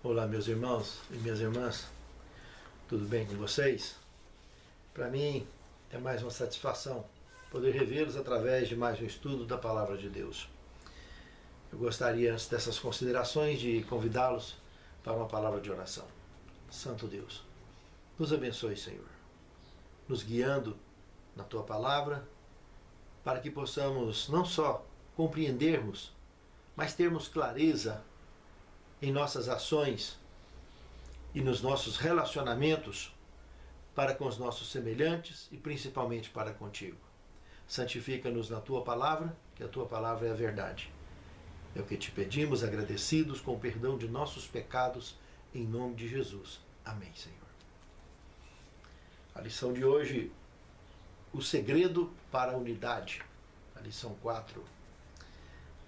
Olá, meus irmãos e minhas irmãs, tudo bem com vocês? Para mim é mais uma satisfação poder revê-los através de mais um estudo da Palavra de Deus. Eu gostaria, antes dessas considerações, de convidá-los para uma palavra de oração. Santo Deus, nos abençoe, Senhor, nos guiando na Tua Palavra, para que possamos não só compreendermos, mas termos clareza em nossas ações e nos nossos relacionamentos para com os nossos semelhantes e principalmente para contigo. Santifica-nos na Tua Palavra, que a Tua Palavra é a verdade. É o que te pedimos, agradecidos, com o perdão de nossos pecados, em nome de Jesus. Amém, Senhor. A lição de hoje, o segredo para a unidade. A lição 4.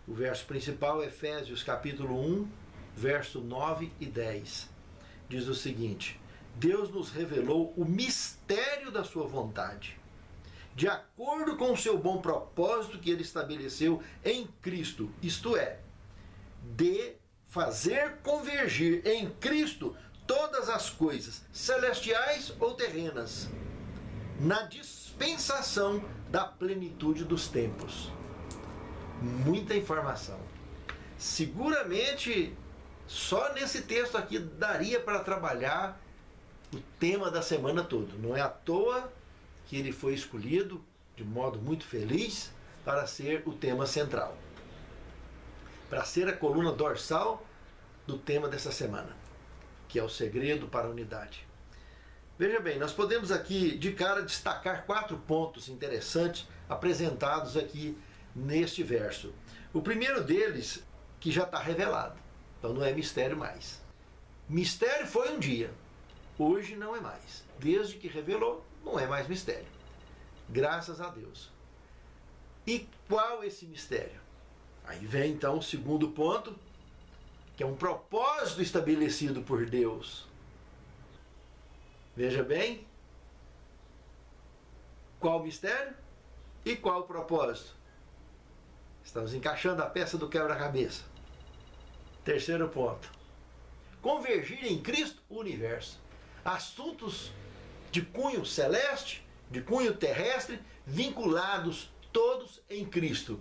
O verso principal, Efésios capítulo 1, verso 9 e 10. Diz o seguinte: Deus nos revelou o mistério da sua vontade, de acordo com o seu bom propósito que ele estabeleceu em Cristo, isto é, de fazer convergir em Cristo todas as coisas, celestiais ou terrenas, na dispensação da plenitude dos tempos. Muita informação. Seguramente, só nesse texto aqui daria para trabalhar o tema da semana toda. Não é à toa que ele foi escolhido de modo muito feliz para ser o tema central, para ser a coluna dorsal do tema dessa semana, que é o segredo para a unidade. Veja bem, nós podemos aqui de cara destacar 4 pontos interessantes apresentados aqui neste verso. O primeiro deles, que já está revelado, então não é mistério mais. Mistério foi um dia, hoje não é mais. Desde que revelou, não é mais mistério. Graças a Deus. E qual esse mistério? Aí vem então o segundo ponto, que é um propósito estabelecido por Deus. Veja bem, qual o mistério e qual o propósito? Estamos encaixando a peça do quebra-cabeça. Terceiro ponto: convergir em Cristo o universo. Assuntos de cunho celeste, de cunho terrestre, vinculados todos em Cristo.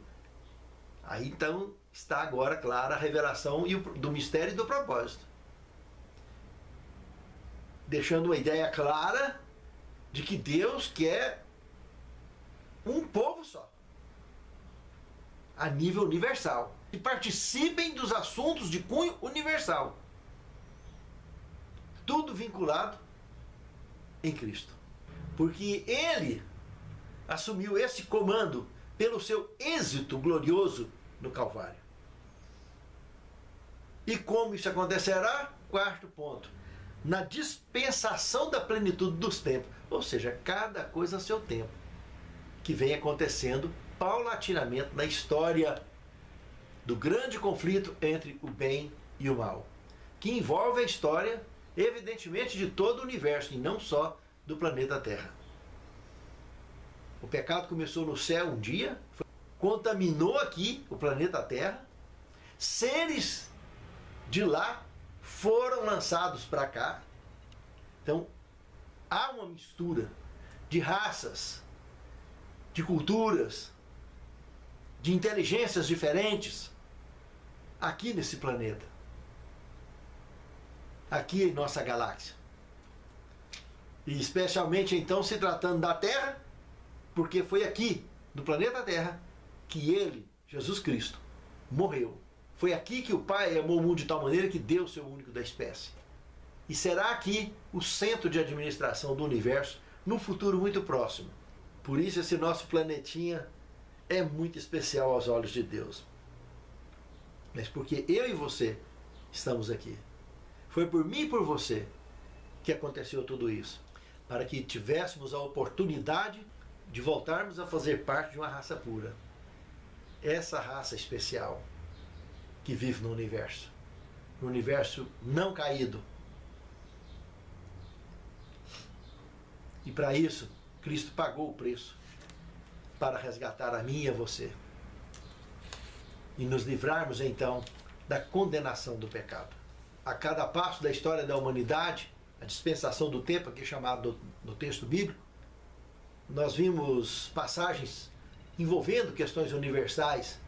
Aí então está agora clara a revelação do mistério e do propósito, deixando uma ideia clara de que Deus quer um povo só, a nível universal, que participem dos assuntos de cunho universal. Tudo vinculado em Cristo. Porque Ele assumiu esse comando pelo seu êxito glorioso no Calvário. E como isso acontecerá? Quarto ponto: na dispensação da plenitude dos tempos. Ou seja, cada coisa a seu tempo, que vem acontecendo paulatinamente na história do grande conflito entre o bem e o mal, que envolve a história, evidentemente, de todo o universo e não só do planeta Terra. O pecado começou no céu um dia, contaminou aqui o planeta Terra, seres de lá foram lançados para cá. Então há uma mistura de raças, de culturas, de inteligências diferentes aqui nesse planeta, aqui em nossa galáxia. E especialmente então se tratando da Terra, porque foi aqui, no planeta Terra, que Ele, Jesus Cristo, morreu. Foi aqui que o Pai amou o mundo de tal maneira que deu o seu único da espécie. E será aqui o centro de administração do universo num futuro muito próximo. Por isso esse nosso planetinha é muito especial aos olhos de Deus. Mas porque eu e você estamos aqui. Foi por mim e por você que aconteceu tudo isso. Para que tivéssemos a oportunidade de voltarmos a fazer parte de uma raça pura. Essa raça especial que vive no universo. No universo não caído. E para isso, Cristo pagou o preço para resgatar a mim e a você. E nos livrarmos então da condenação do pecado. a cada passo da história da humanidade, a dispensação do tempo, aqui chamado no texto bíblico, nós vimos passagens envolvendo questões universais,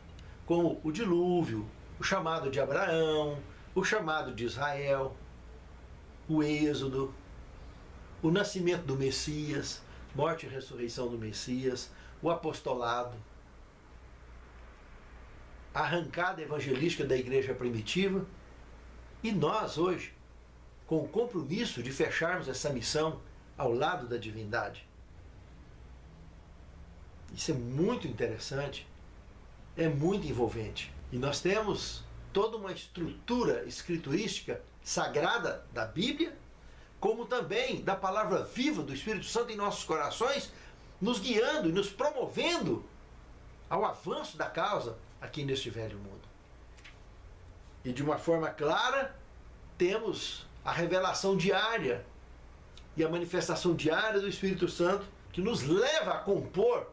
como o dilúvio, o chamado de Abraão, o chamado de Israel, o êxodo, o nascimento do Messias, morte e ressurreição do Messias, o apostolado, a arrancada evangelística da igreja primitiva, e nós hoje, com o compromisso de fecharmos essa missão ao lado da divindade. Isso é muito interessante, é muito envolvente. E nós temos toda uma estrutura escriturística sagrada da Bíblia, como também da palavra viva do Espírito Santo em nossos corações, nos guiando e nos promovendo ao avanço da causa aqui neste velho mundo. E de uma forma clara, temos a revelação diária e a manifestação diária do Espírito Santo, que nos leva a compor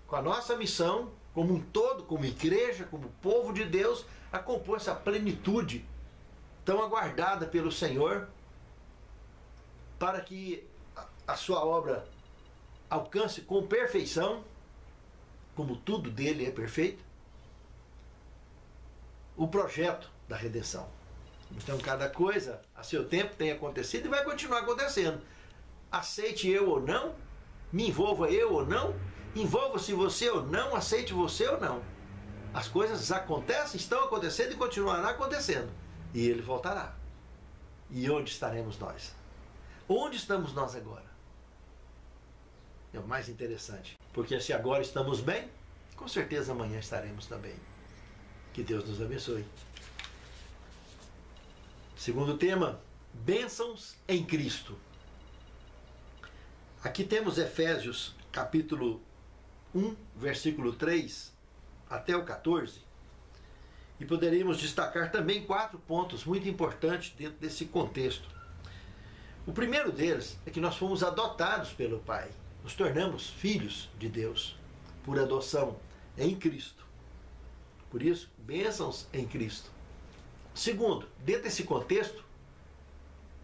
com a nossa missão, como um todo, como igreja, como povo de Deus, a compor essa plenitude tão aguardada pelo Senhor, para que a sua obra alcance com perfeição, como tudo dele é perfeito, o projeto da redenção. Então cada coisa a seu tempo tem acontecido e vai continuar acontecendo. Aceite eu ou não, me envolva eu ou não, envolva-se você ou não, aceite você ou não. As coisas acontecem, estão acontecendo e continuarão acontecendo. E ele voltará. E onde estaremos nós? Onde estamos nós agora? É o mais interessante. Porque se agora estamos bem, com certeza amanhã estaremos também. Que Deus nos abençoe. Segundo tema, bênçãos em Cristo. Aqui temos Efésios capítulo 1, versículo 3 até o 14. E poderíamos destacar também 4 pontos muito importantes dentro desse contexto. O primeiro deles é que nós fomos adotados pelo Pai. Nos tornamos filhos de Deus por adoção em Cristo. Por isso, bênçãos em Cristo. Segundo, dentro desse contexto,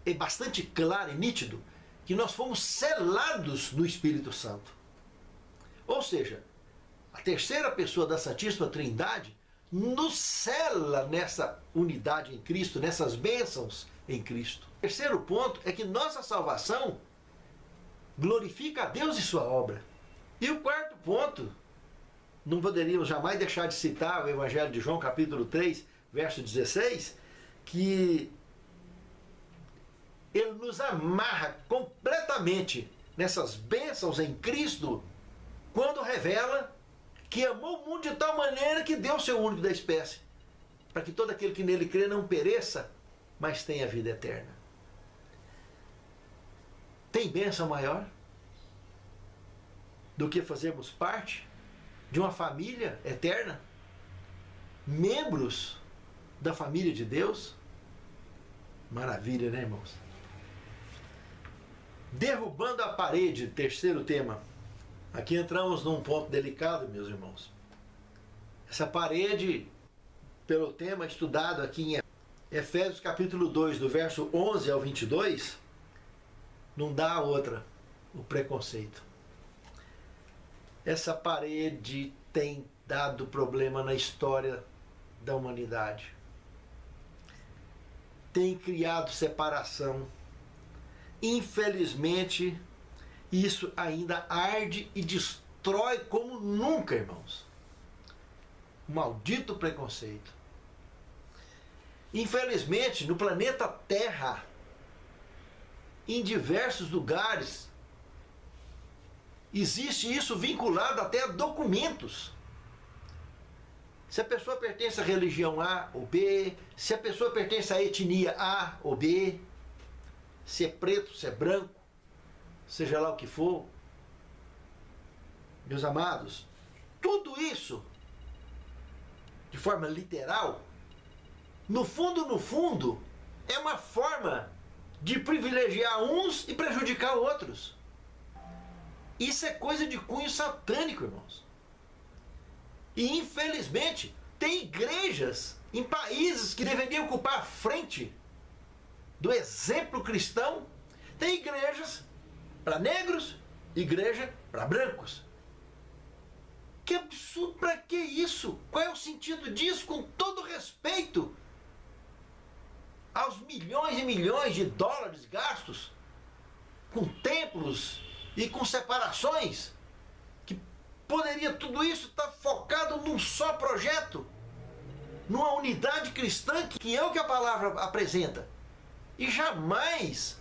é bastante claro e nítido que nós fomos selados no Espírito Santo. Ou seja, a terceira pessoa da Santíssima Trindade nos sela nessa unidade em Cristo, nessas bênçãos em Cristo. O terceiro ponto é que nossa salvação glorifica a Deus e sua obra. E o quarto ponto, não poderíamos jamais deixar de citar o Evangelho de João, capítulo 3, verso 16, que ele nos amarra completamente nessas bênçãos em Cristo, quando revela que amou o mundo de tal maneira que deu o seu único da espécie, para que todo aquele que nele crê não pereça, mas tenha vida eterna. Tem bênção maior do que fazermos parte de uma família eterna? Membros da família de Deus? Maravilha, né, irmãos? Derrubando a parede, terceiro tema. Aqui entramos num ponto delicado, meus irmãos. Essa parede, pelo tema estudado aqui em Efésios capítulo 2, do verso 11 ao 22, não dá a outra, o preconceito. Essa parede tem dado problema na história da humanidade. Tem criado separação. Infelizmente, isso ainda arde e destrói como nunca, irmãos. O maldito preconceito. Infelizmente, no planeta Terra, em diversos lugares, existe isso vinculado até a documentos. Se a pessoa pertence à religião A ou B, se a pessoa pertence à etnia A ou B, se é preto, se é branco, seja lá o que for. Meus amados, tudo isso, de forma literal, no fundo, é uma forma de privilegiar uns e prejudicar outros. Isso é coisa de cunho satânico, irmãos. E infelizmente tem igrejas em países que deveriam ocupar a frente do exemplo cristão, tem igrejas para negros, igreja para brancos. Que absurdo, para que isso? Qual é o sentido disso? Com todo respeito aos milhões e milhões de dólares gastos com templos e com separações, que poderia tudo isso estar focado num só projeto, numa unidade cristã, que é o que a palavra apresenta. E jamais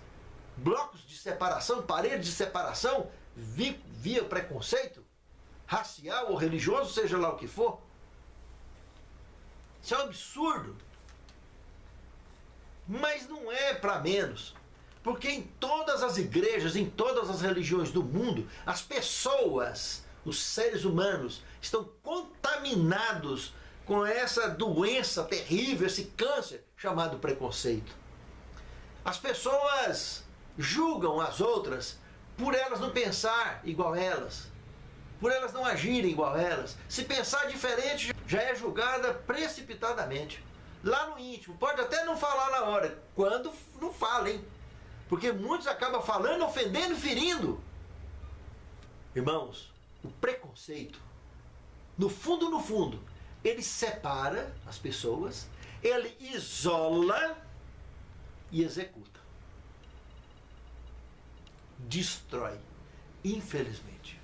blocos de separação, paredes de separação, via preconceito racial ou religioso, seja lá o que for. Isso é um absurdo. Mas não é para menos. Porque em todas as igrejas, em todas as religiões do mundo, as pessoas, os seres humanos, estão contaminados com essa doença terrível, esse câncer chamado preconceito. As pessoas julgam as outras por elas não pensar igual a elas, por elas não agirem igual a elas. Se pensar diferente, já é julgada precipitadamente. Lá no íntimo, pode até não falar na hora, quando não fala, hein? Porque muitos acabam falando, ofendendo e ferindo. Irmãos, o preconceito, no fundo, ele separa as pessoas, ele isola e executa. Destrói, infelizmente.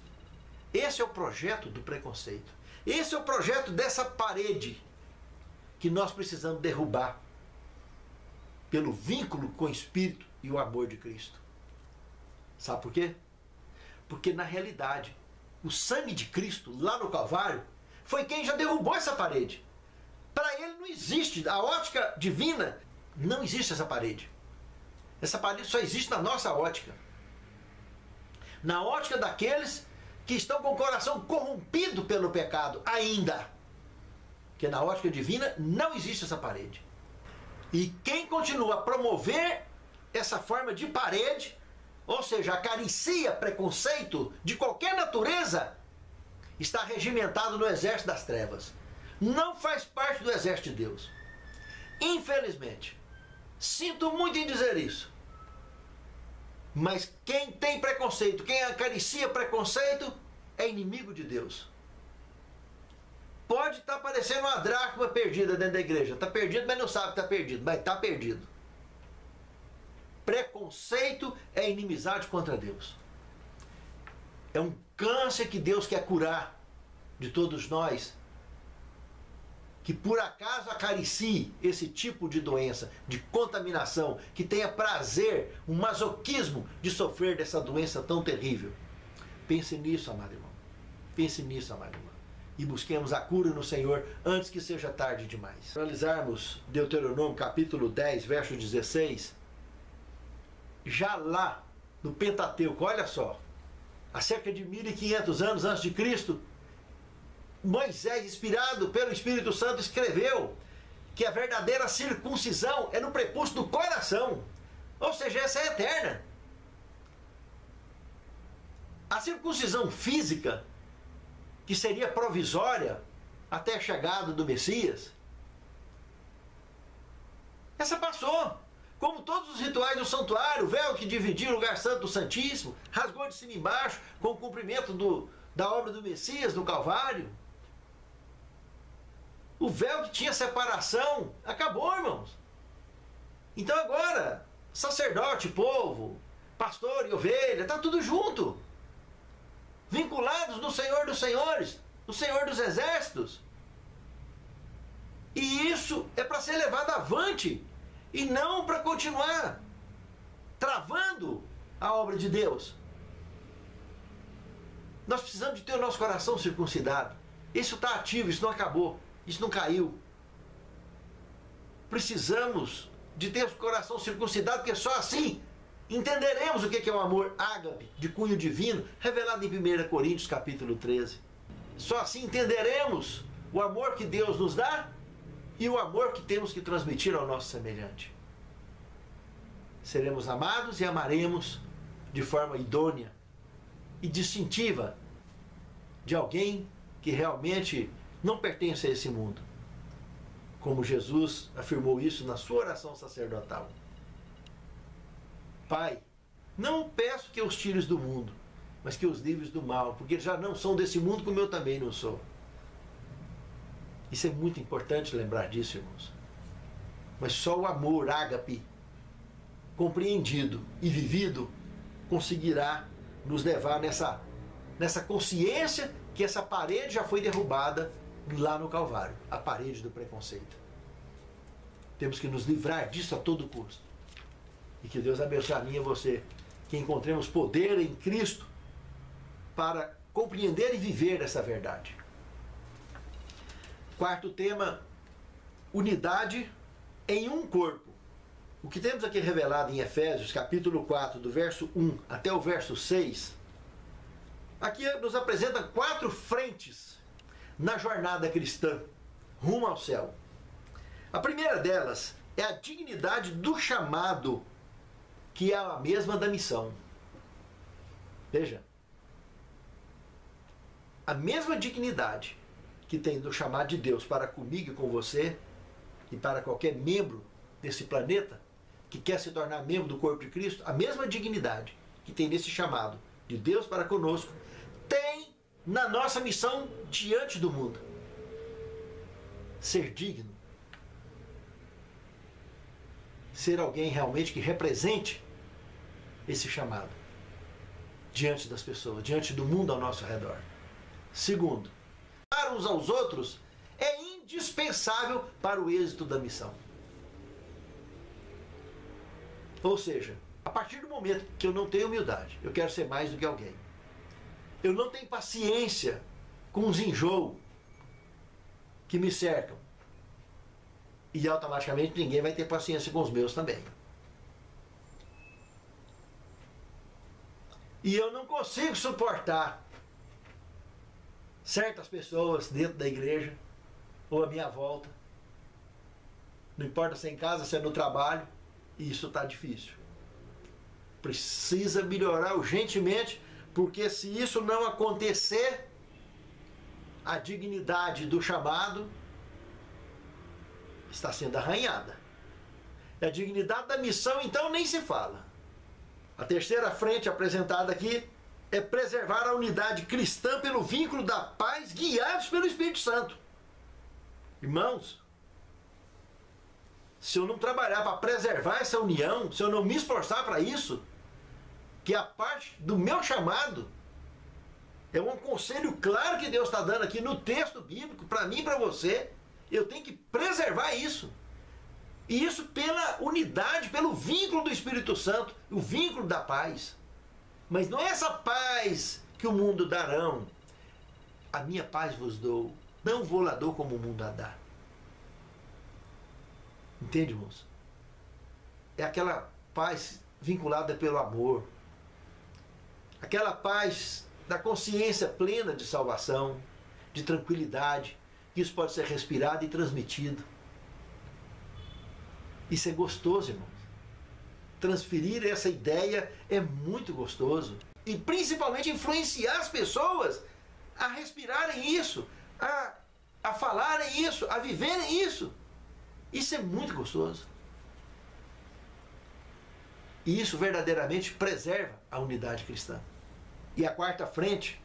Esse é o projeto do preconceito. Esse é o projeto dessa parede que nós precisamos derrubar pelo vínculo com o Espírito e o amor de Cristo. Sabe por quê? Porque na realidade, o sangue de Cristo lá no Calvário foi quem já derrubou essa parede. Para ele não existe, a ótica divina, não existe essa parede. Essa parede só existe na nossa ótica. Na ótica daqueles que estão com o coração corrompido pelo pecado ainda. Porque na ótica divina não existe essa parede. E quem continua a promover essa forma de parede, ou seja, acaricia preconceito de qualquer natureza, está regimentado no exército das trevas. Não faz parte do exército de Deus. Infelizmente. Sinto muito em dizer isso. Mas quem tem preconceito, quem acaricia preconceito, é inimigo de Deus. Pode estar parecendo uma dracma perdida dentro da igreja. Está perdido, mas não sabe que está perdido. Mas está perdido. Preconceito é inimizade contra Deus. É um câncer que Deus quer curar de todos nós, que por acaso acaricie esse tipo de doença, de contaminação, que tenha prazer, um masoquismo de sofrer dessa doença tão terrível. Pense nisso, amado irmão. Pense nisso, amado irmão. E busquemos a cura no Senhor antes que seja tarde demais. Para analisarmos Deuteronômio capítulo 10, verso 16, já lá no Pentateuco, olha só, há cerca de 1500 anos antes de Cristo, Moisés, inspirado pelo Espírito Santo, escreveu que a verdadeira circuncisão é no prepúcio do coração. Ou seja, essa é eterna. A circuncisão física, que seria provisória até a chegada do Messias, essa passou. Como todos os rituais do santuário, o véu que dividia o lugar santo do Santíssimo, rasgou de cima e embaixo com o cumprimento da obra do Messias no Calvário. O véu que tinha separação acabou, irmãos. Então agora, sacerdote, povo, pastor e ovelha, está tudo junto. Vinculados no Senhor dos Senhores, no Senhor dos Exércitos. E isso é para ser levado avante e não para continuar travando a obra de Deus. Nós precisamos de ter o nosso coração circuncidado. Isso está ativo, isso não acabou. Isso não caiu. Precisamos de ter o coração circuncidado, porque só assim entenderemos o que é o amor ágape, de cunho divino, revelado em 1 Coríntios capítulo 13. Só assim entenderemos o amor que Deus nos dá e o amor que temos que transmitir ao nosso semelhante. Seremos amados e amaremos de forma idônea e distintiva de alguém que realmente não pertence a esse mundo, como Jesus afirmou isso na sua oração sacerdotal. Pai, não peço que os tires do mundo, mas que os livres do mal, porque eles já não são desse mundo como eu também não sou. Isso é muito importante lembrar disso, irmãos. Mas só o amor, ágape, compreendido e vivido, conseguirá nos levar nessa consciência que essa parede já foi derrubada lá no Calvário, a parede do preconceito. Temos que nos livrar disso a todo custo. E que Deus abençoe a mim e a você, que encontremos poder em Cristo para compreender e viver essa verdade. Quarto tema, unidade em um corpo. O que temos aqui revelado em Efésios, capítulo 4, do verso 1 até o verso 6, aqui nos apresenta 4 frentes na jornada cristã, rumo ao céu. A primeira delas é a dignidade do chamado, que é a mesma da missão. Veja, a mesma dignidade que tem do chamado de Deus para comigo e com você, e para qualquer membro desse planeta, que quer se tornar membro do corpo de Cristo, a mesma dignidade que tem nesse chamado de Deus para conosco, tem na nossa missão diante do mundo. Ser digno. Ser alguém realmente que represente esse chamado diante das pessoas, diante do mundo ao nosso redor. Segundo, amar uns aos outros é indispensável para o êxito da missão. Ou seja, a partir do momento que eu não tenho humildade, eu quero ser mais do que alguém. Eu não tenho paciência com os enjoos que me cercam. E automaticamente ninguém vai ter paciência com os meus também. E eu não consigo suportar certas pessoas dentro da igreja ou à minha volta. Não importa se é em casa, se é no trabalho, e isso está difícil. Precisa melhorar urgentemente, porque se isso não acontecer, a dignidade do chamado está sendo arranhada. E a dignidade da missão, então, nem se fala. A terceira frente apresentada aqui é preservar a unidade cristã pelo vínculo da paz, guiados pelo Espírito Santo. Irmãos, se eu não trabalhar para preservar essa união, se eu não me esforçar para isso, que a parte do meu chamado é um conselho claro que Deus está dando aqui no texto bíblico, para mim e para você, eu tenho que preservar isso. E isso pela unidade, pelo vínculo do Espírito Santo, o vínculo da paz. Mas não é essa paz que o mundo darão. A minha paz vos dou, não vou lá dou como o mundo a dá. Entende, irmãos? É aquela paz vinculada pelo amor. Aquela paz da consciência plena de salvação, de tranquilidade, que isso pode ser respirado e transmitido. Isso é gostoso, irmãos. Transferir essa ideia é muito gostoso. E principalmente influenciar as pessoas a respirarem isso, a falarem isso, a viverem isso. Isso é muito gostoso. E isso verdadeiramente preserva a unidade cristã. E a quarta frente,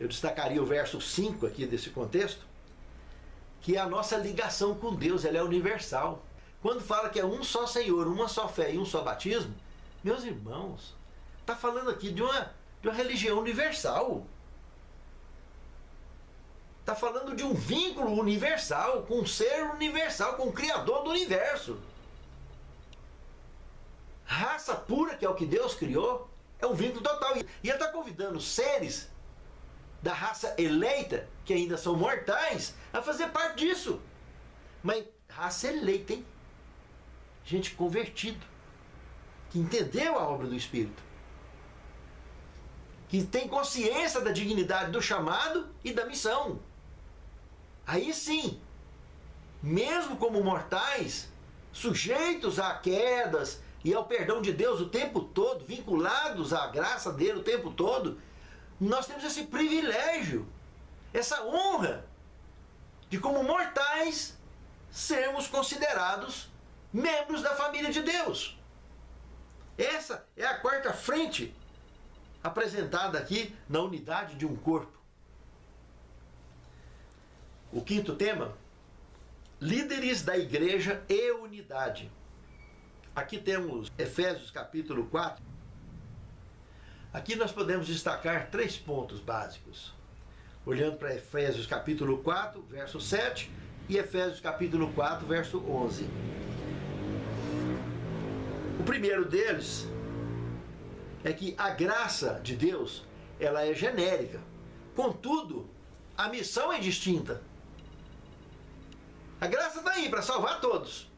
eu destacaria o verso 5 aqui desse contexto, que é a nossa ligação com Deus, ela é universal. Quando fala que é um só Senhor, uma só fé e um só batismo, meus irmãos, está falando aqui de uma religião universal. Está falando de um vínculo universal, com um ser universal, com o Criador do universo. Raça pura, que é o que Deus criou, é um vínculo total. E ele está convidando seres da raça eleita, que ainda são mortais, a fazer parte disso. Mas raça eleita, hein? Gente convertido, que entendeu a obra do Espírito, que tem consciência da dignidade do chamado e da missão. Aí sim, mesmo como mortais, sujeitos a quedas e ao perdão de Deus o tempo todo, vinculados à graça dele o tempo todo, nós temos esse privilégio, essa honra de, como mortais, sermos considerados membros da família de Deus. Essa é a quarta frente apresentada aqui na unidade de um corpo. O quinto tema, líderes da igreja e unidade. Aqui temos Efésios capítulo 4. Aqui nós podemos destacar 3 pontos básicos. Olhando para Efésios capítulo 4, verso 7 e Efésios capítulo 4, verso 11. O primeiro deles é que a graça de Deus, ela é genérica. Contudo, a missão é distinta. A graça está aí para salvar todos.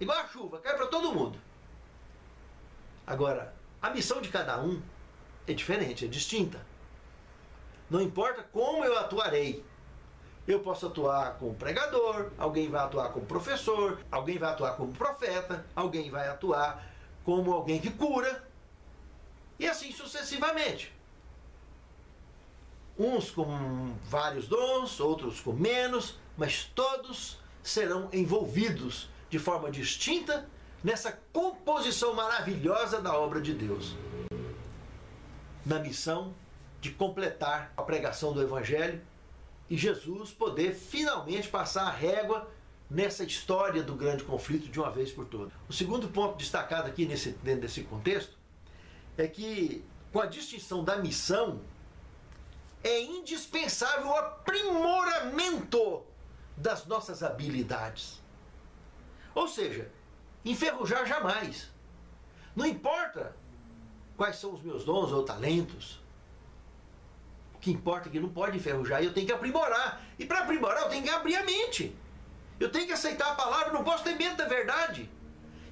Igual a chuva, cai para todo mundo. Agora, a missão de cada um é diferente, é distinta. Não importa como eu atuarei. Eu posso atuar como pregador, alguém vai atuar como professor, alguém vai atuar como profeta, alguém vai atuar como alguém que cura, e assim sucessivamente. Uns com vários dons, outros com menos, mas todos serão envolvidos de forma distinta nessa composição maravilhosa da obra de Deus, na missão de completar a pregação do Evangelho e Jesus poder finalmente passar a régua nessa história do grande conflito de uma vez por todas. O segundo ponto destacado aqui dentro desse contexto é que, com a distinção da missão, é indispensável o aprimoramento das nossas habilidades. Ou seja, enferrujar jamais. Não importa quais são os meus dons ou talentos. O que importa é que não pode enferrujar e eu tenho que aprimorar. E para aprimorar eu tenho que abrir a mente. Eu tenho que aceitar a palavra, não posso ter medo da verdade.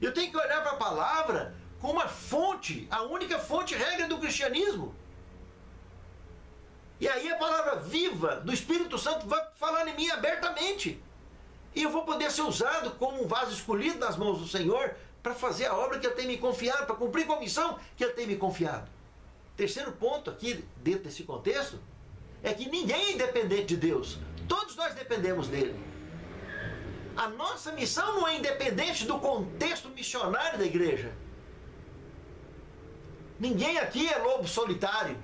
Eu tenho que olhar para a palavra como uma fonte, a única fonte regra do cristianismo. E aí a palavra viva do Espírito Santo vai falar em mim abertamente. E eu vou poder ser usado como um vaso escolhido nas mãos do Senhor para fazer a obra que Ele tem me confiado, para cumprir com a missão que Ele tem me confiado. Terceiro ponto aqui, dentro desse contexto, é que ninguém é independente de Deus. Todos nós dependemos dele. A nossa missão não é independente do contexto missionário da igreja. Ninguém aqui é lobo solitário.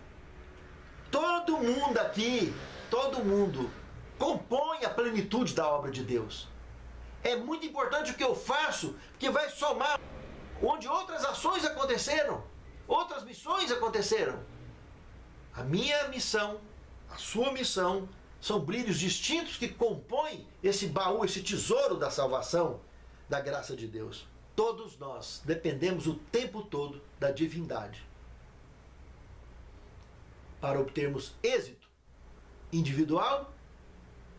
Todo mundo aqui, todo mundo compõe a plenitude da obra de Deus. É muito importante o que eu faço, que vai somar onde outras ações aconteceram, outras missões aconteceram. A minha missão, a sua missão, são brilhos distintos que compõem esse baú, esse tesouro da salvação, da graça de Deus. Todos nós dependemos o tempo todo da divindade para obtermos êxito individual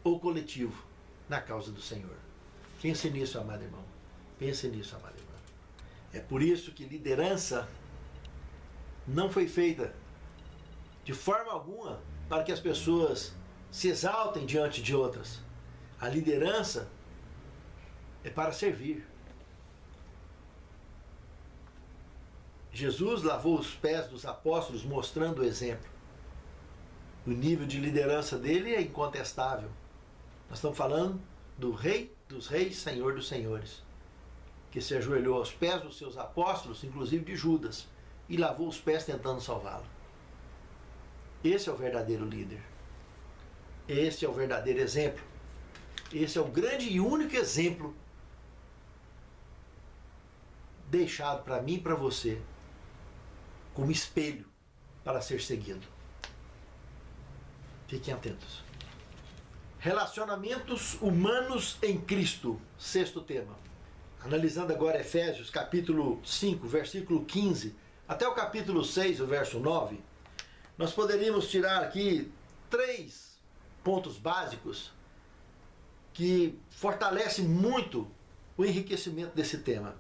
ou coletivo na causa do Senhor. Pense nisso, amado irmão. Pense nisso, amado irmão. É por isso que liderança não foi feita de forma alguma para que as pessoas se exaltem diante de outras. A liderança é para servir. Jesus lavou os pés dos apóstolos mostrando o exemplo. O nível de liderança dele é incontestável. Nós estamos falando do Rei dos Reis, Senhor dos Senhores, que se ajoelhou aos pés dos seus apóstolos, inclusive de Judas, e lavou os pés tentando salvá-lo. Esse é o verdadeiro líder. Esse é o verdadeiro exemplo. Esse é o grande e único exemplo deixado para mim e para você como espelho para ser seguido. Fiquem atentos. Relacionamentos humanos em Cristo. Sexto tema. Analisando agora Efésios capítulo 5, versículo 15, até o capítulo 6, o verso 9, nós poderíamos tirar aqui 3 pontos básicos que fortalecem muito o enriquecimento desse tema.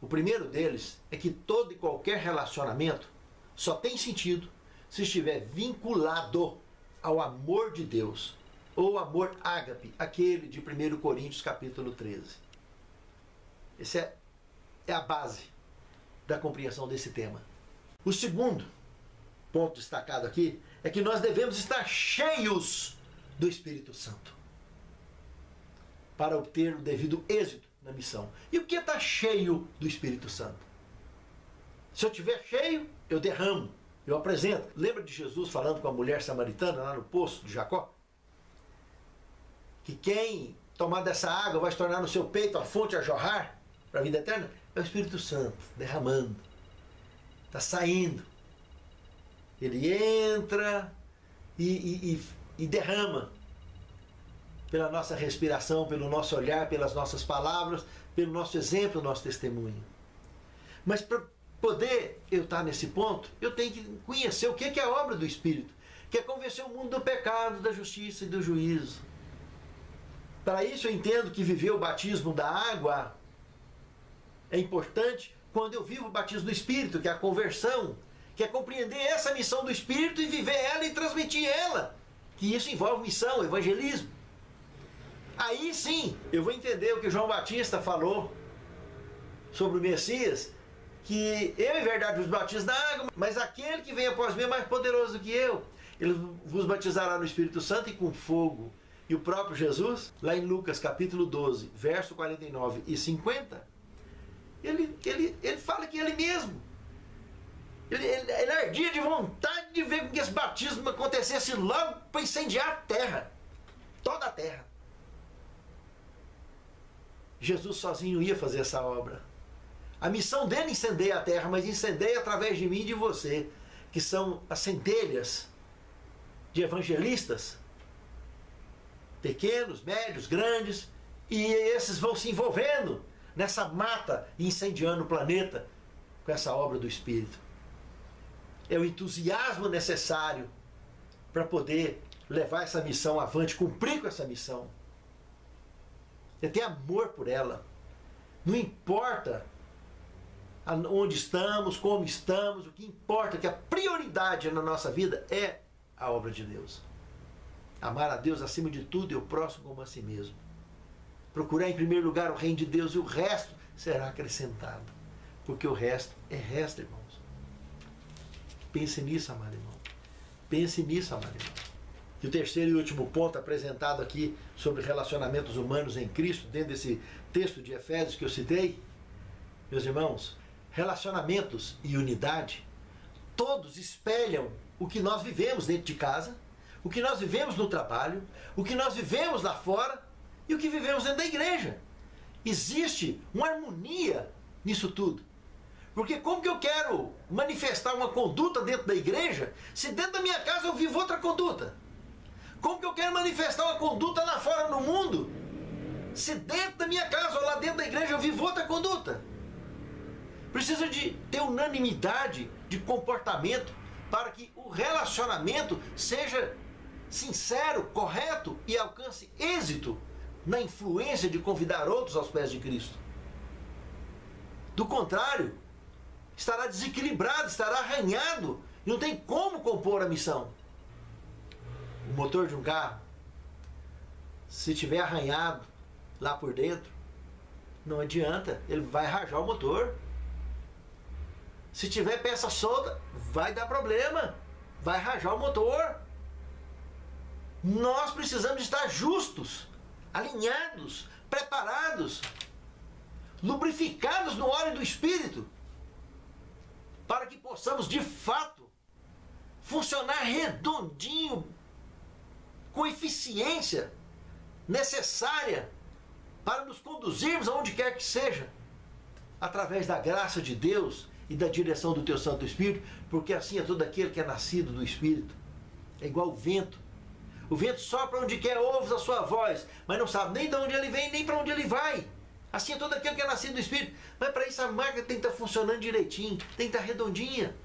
O primeiro deles é que todo e qualquer relacionamento só tem sentido se estiver vinculado ao amor de Deus, ou amor ágape, aquele de 1 Coríntios capítulo 13. Essa é a base da compreensão desse tema. O segundo ponto destacado aqui é que nós devemos estar cheios do Espírito Santo para obter o devido êxito na missão. E o que é estar cheio do Espírito Santo? Se eu estiver cheio, eu derramo, eu apresento. Lembra de Jesus falando com a mulher samaritana lá no poço de Jacó? Que quem tomar dessa água vai se tornar no seu peito a fonte a jorrar para a vida eterna? É o Espírito Santo derramando. Está saindo. Ele entra e derrama. Pela nossa respiração, pelo nosso olhar, pelas nossas palavras, pelo nosso exemplo, nosso testemunho. Mas para poder eu estar nesse ponto, eu tenho que conhecer o que é a obra do Espírito, que é convencer o mundo do pecado, da justiça e do juízo. Para isso eu entendo que viver o batismo da água é importante quando eu vivo o batismo do Espírito, que é a conversão, que é compreender essa missão do Espírito e viver ela e transmitir ela, que isso envolve missão, evangelismo. Aí sim, eu vou entender o que João Batista falou sobre o Messias, que eu em verdade vos batizo na água, mas aquele que vem após mim é mais poderoso do que eu. Ele vos batizará no Espírito Santo e com fogo. E o próprio Jesus, lá em Lucas capítulo 12, verso 49 e 50, ele fala que ele mesmo, ele ardia de vontade de ver com que esse batismo acontecesse logo para incendiar a terra, toda a terra. Jesus sozinho ia fazer essa obra. A missão dele incendeia a terra, mas incendeia através de mim e de você, que são as centelhas de evangelistas, pequenos, médios, grandes, e esses vão se envolvendo nessa mata e incendiando o planeta com essa obra do Espírito. É o entusiasmo necessário para poder levar essa missão avante, cumprir com essa missão. É ter amor por ela. Não importa onde estamos, como estamos, o que importa é que a prioridade na nossa vida é a obra de Deus. Amar a Deus acima de tudo e o próximo como a si mesmo. Procurar em primeiro lugar o reino de Deus e o resto será acrescentado. Porque o resto é resto, irmãos. Pense nisso, amado irmão. Pense nisso, amado irmão. E o terceiro e último ponto apresentado aqui sobre relacionamentos humanos em Cristo, dentro desse texto de Efésios que eu citei, meus irmãos, relacionamentos e unidade, todos espelham o que nós vivemos dentro de casa, o que nós vivemos no trabalho, o que nós vivemos lá fora e o que vivemos dentro da igreja. Existe uma harmonia nisso tudo. Porque como que eu quero manifestar uma conduta dentro da igreja se dentro da minha casa eu vivo outra conduta? Como que eu quero manifestar uma conduta lá fora no mundo se dentro da minha casa ou lá dentro da igreja eu vivo outra conduta? Precisa de ter unanimidade de comportamento para que o relacionamento seja sincero, correto e alcance êxito na influência de convidar outros aos pés de Cristo. Do contrário, estará desequilibrado, estará arranhado e não tem como compor a missão. O motor de um carro, se tiver arranhado lá por dentro, não adianta, ele vai rajar o motor. Se tiver peça solta, vai dar problema, vai rajar o motor. Nós precisamos estar justos, alinhados, preparados, lubrificados no óleo do Espírito, para que possamos de fato funcionar redondinho, com eficiência necessária para nos conduzirmos aonde quer que seja, através da graça de Deus e da direção do teu Santo Espírito, porque assim é todo aquele que é nascido do Espírito. É igual o vento. O vento sopra onde quer, ouve a sua voz, mas não sabe nem de onde ele vem, nem para onde ele vai. Assim é todo aquele que é nascido do Espírito. Mas para isso a máquina tem que estar funcionando direitinho, tem que estar redondinha.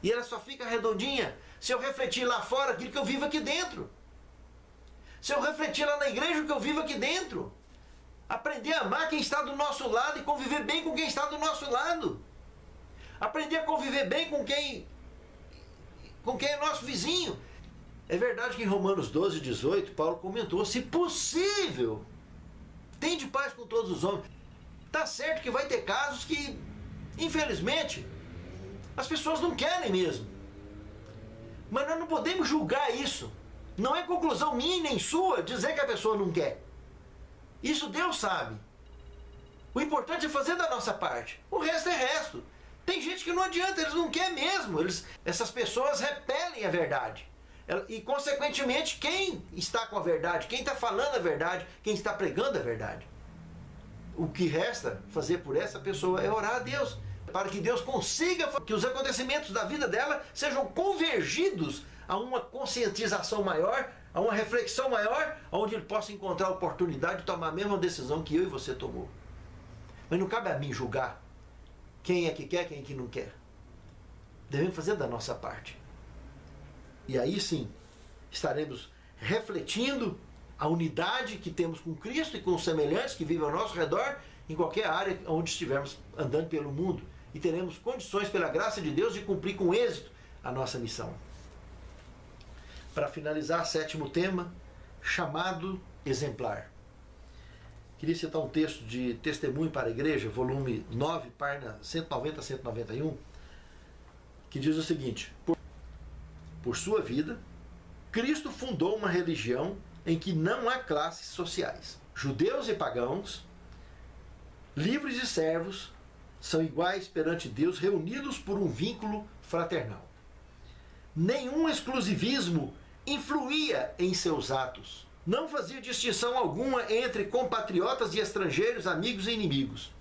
E ela só fica redondinha se eu refletir lá fora aquilo que eu vivo aqui dentro. Se eu refletir lá na igreja o que eu vivo aqui dentro. Aprender a amar quem está do nosso lado e conviver bem com quem está do nosso lado. Aprender a conviver bem com quem é nosso vizinho. É verdade que em Romanos 12, 18, Paulo comentou, se possível, tende paz com todos os homens. Tá certo que vai ter casos que, infelizmente, as pessoas não querem mesmo. Mas nós não podemos julgar isso. Não é conclusão minha nem sua dizer que a pessoa não quer. Isso Deus sabe. O importante é fazer da nossa parte. O resto é resto. Tem tem gente que não adianta, eles não querem mesmo. Essas pessoas repelem a verdade. E, consequentemente, quem está com a verdade, quem está falando a verdade, quem está pregando a verdade, o que resta fazer por essa pessoa é orar a Deus, para que Deus consiga que os acontecimentos da vida dela sejam convergidos a uma conscientização maior, a uma reflexão maior, onde ele possa encontrar a oportunidade de tomar a mesma decisão que eu e você tomou. Mas não cabe a mim julgar quem é que quer, quem é que não quer. Devemos fazer da nossa parte. E aí sim, estaremos refletindo a unidade que temos com Cristo e com os semelhantes que vivem ao nosso redor, em qualquer área onde estivermos andando pelo mundo. E teremos condições, pela graça de Deus, de cumprir com êxito a nossa missão. Para finalizar, 7º tema, chamado exemplar. Queria citar um texto de Testemunho para a Igreja, volume 9, página 190 a 191, que diz o seguinte: por sua vida, Cristo fundou uma religião em que não há classes sociais. Judeus e pagãos, livres e servos, são iguais perante Deus, reunidos por um vínculo fraternal. Nenhum exclusivismo influía em seus atos. Não fazia distinção alguma entre compatriotas e estrangeiros, amigos e inimigos.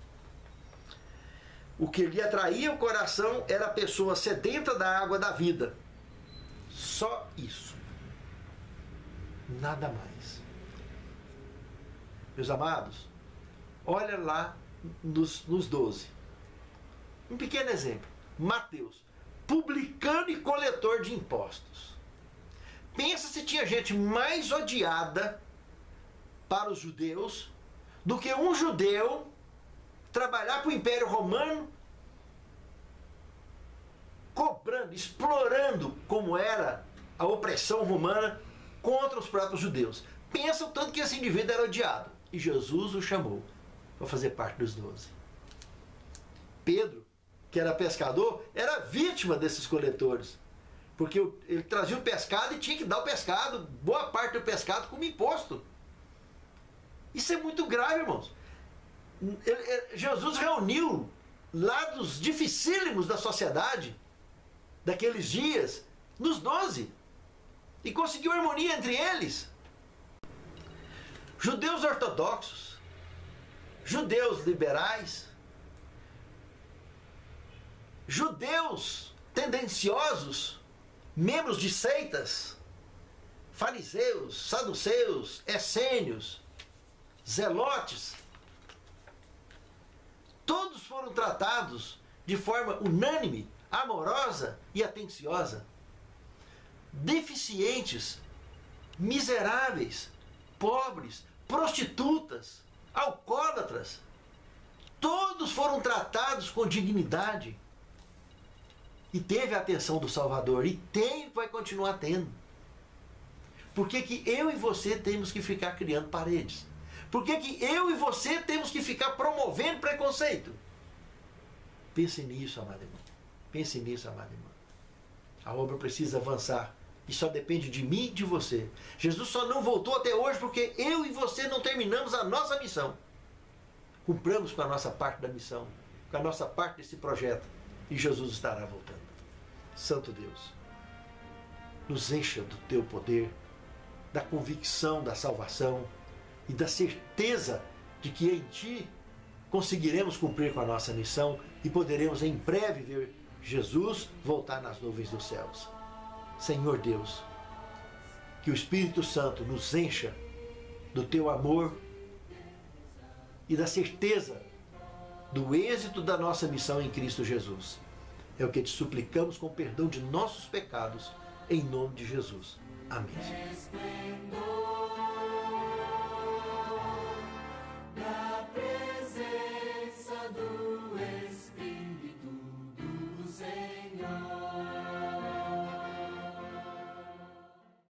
O que lhe atraía o coração era a pessoa sedenta da água da vida. Só isso. Nada mais. Meus amados, olha lá nos 12. Um pequeno exemplo. Mateus, publicano e coletor de impostos. Pensa se tinha gente mais odiada para os judeus do que um judeu trabalhar para o Império Romano, cobrando, explorando como era a opressão romana contra os próprios judeus. Pensa o tanto que esse indivíduo era odiado. E Jesus o chamou para fazer parte dos 12. Pedro, que era pescador, era vítima desses coletores. Porque ele trazia o pescado e tinha que dar o pescado, boa parte do pescado, como imposto. Isso é muito grave, irmãos. Jesus reuniu lados dificílimos da sociedade, daqueles dias, nos 12. E conseguiu harmonia entre eles. Judeus ortodoxos, judeus liberais, judeus tendenciosos, membros de seitas, fariseus, saduceus, essênios, zelotes, todos foram tratados de forma unânime, amorosa e atenciosa. Deficientes, miseráveis, pobres, prostitutas, alcoólatras, todos foram tratados com dignidade. E teve a atenção do Salvador, e tem, vai continuar tendo. Por que que eu e você temos que ficar criando paredes? Por que que eu e você temos que ficar promovendo preconceito? Pense nisso, amado irmão. Pense nisso, amado irmão. A obra precisa avançar. E só depende de mim e de você. Jesus só não voltou até hoje porque eu e você não terminamos a nossa missão. Cumpramos com a nossa parte da missão, com a nossa parte desse projeto. E Jesus estará voltando. Santo Deus, nos encha do teu poder, da convicção da salvação e da certeza de que em ti conseguiremos cumprir com a nossa missão e poderemos em breve ver Jesus voltar nas nuvens dos céus. Senhor Deus, que o Espírito Santo nos encha do teu amor e da certeza do êxito da nossa missão em Cristo Jesus. É o que te suplicamos com perdão de nossos pecados, em nome de Jesus. Amém.